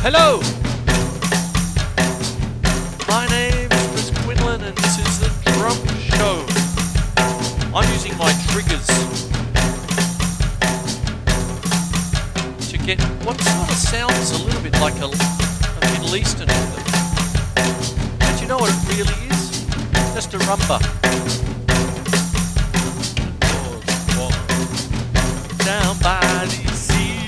Hello! My name is Quinlan and this is the Drumshow. I'm using my triggers to get what sort of sounds a little bit like a Middle Eastern rhythm. But you know what it really is? Just a rumba. Down by the sea.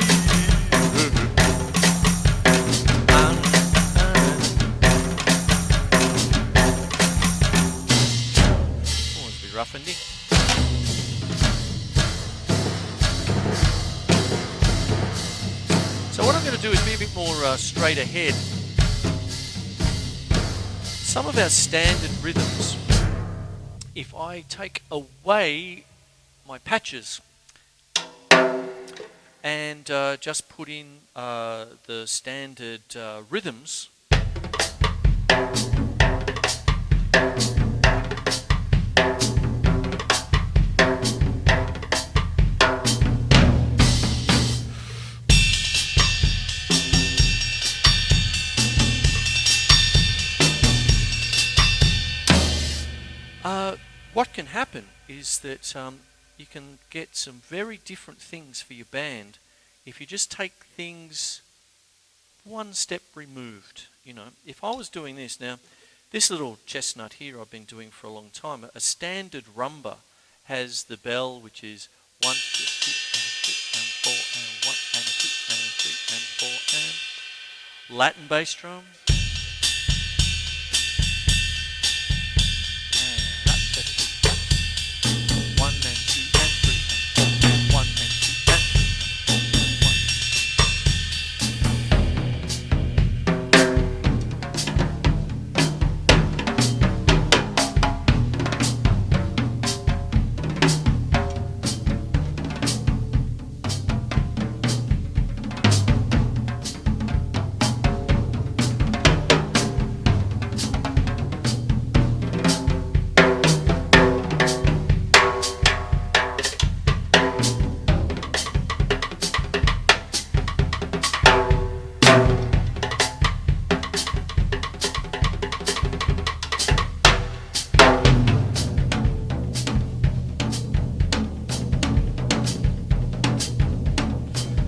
Always be rough ending. So what I'm going to do is be a bit more straight ahead. Some of our standard rhythms, if I take away my patches and just put in the standard rhythms, what can happen is that you can get some very different things for your band if you just take things one step removed. You know, if I was doing this now, this little chestnut here I've been doing for a long time, a standard rumba has the bell, which is 1, 2, 3, and 4, and 1, and 2, and 3, and 4, and Latin bass drum.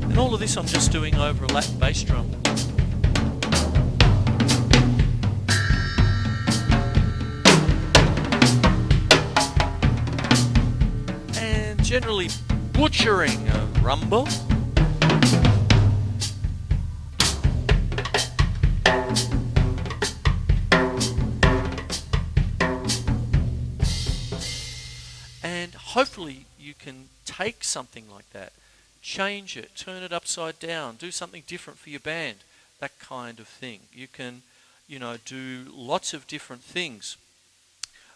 And all of this I'm just doing over a Latin bass drum. And generally butchering a rumble. And hopefully you can take something like that, change it, turn it upside down, do something different for your band, that kind of thing. You can, you know, do lots of different things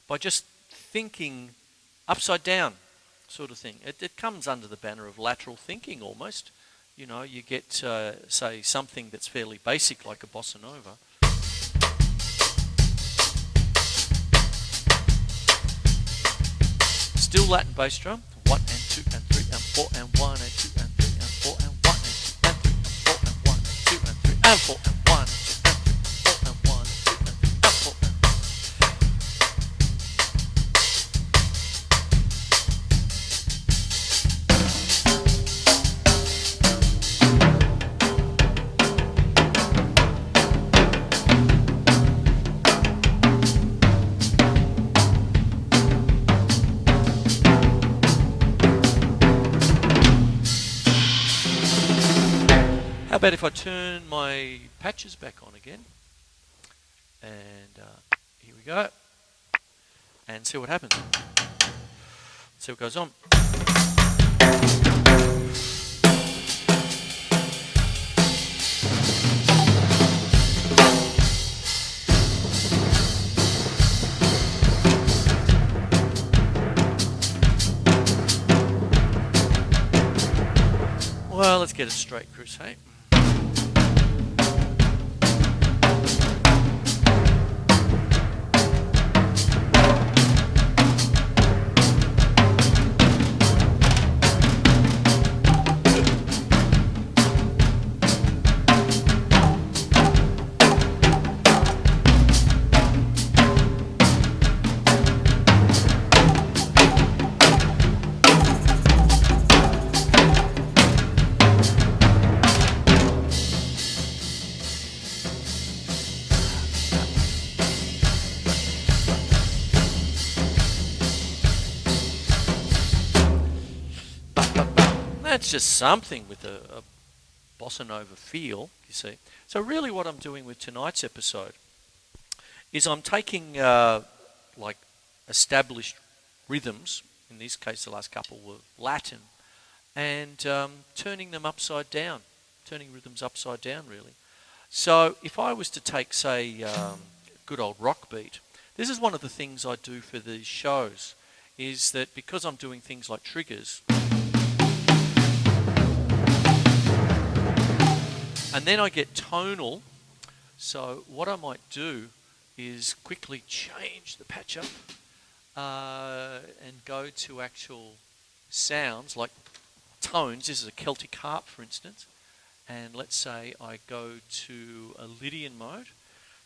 by just thinking upside down, sort of thing. It comes under the banner of lateral thinking almost. You know, you get, say, something that's fairly basic like a bossa nova. Still Latin bass drum. 1 and 2 and 3 and 4 and 1 and 2 and 3 and 4 and 1 and 2 and 3 and 4 and 1 and 2 and 3 and 4 and 1 and 2 and 3 and 4 and 1 and 2 and 3 and 4 and 1. How about if I turn my patches back on again, and here we go, and see what happens, see what goes on. Well, let's get it straight, Chris, hey? just something with a bossa nova feel, you see. So really what I'm doing with tonight's episode is I'm taking like established rhythms, in this case the last couple were Latin, and turning them upside down, turning rhythms upside down really. So if I was to take, say, a good old rock beat, this is one of the things I do for these shows, is that because I'm doing things like triggers, and then I get tonal, so what I might do is quickly change the patch up and go to actual sounds like tones. This is a Celtic harp, for instance, and let's say I go to a Lydian mode.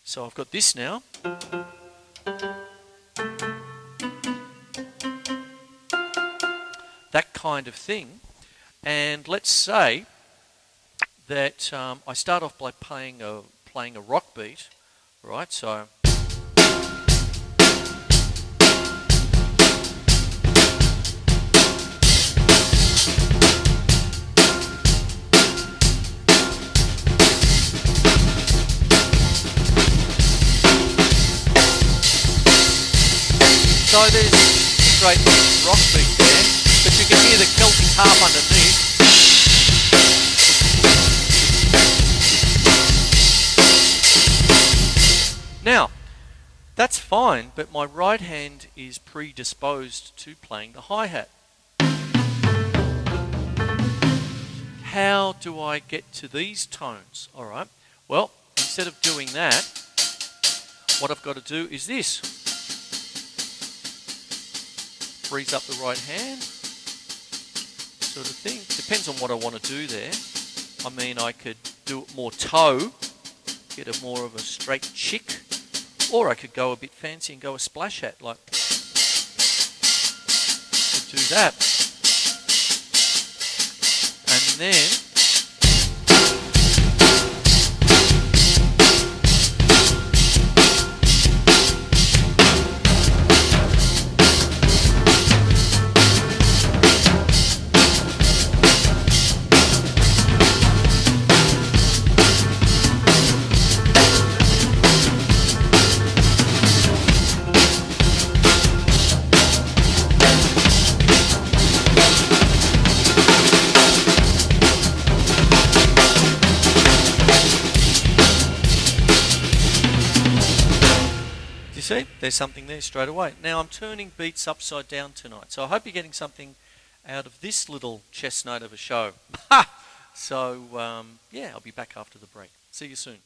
So I've got this now. That kind of thing. And let's say that I start off by playing a rock beat, right? So there's a straight rock beat there, but you can hear the Celtic harp underneath. Now, that's fine, but my right hand is predisposed to playing the hi-hat. How do I get to these tones? All right, well, instead of doing that, what I've got to do is this. Freeze up the right hand, sort of thing. Depends on what I want to do there. I mean, I could do it more toe, get a more of a straight chick, or I could go a bit fancy and go a splash hat, like could do that. And then see, there's something there straight away. Now I'm turning beats upside down tonight, so I hope you're getting something out of this little chestnut of a show. So, yeah, I'll be back after the break. See you soon.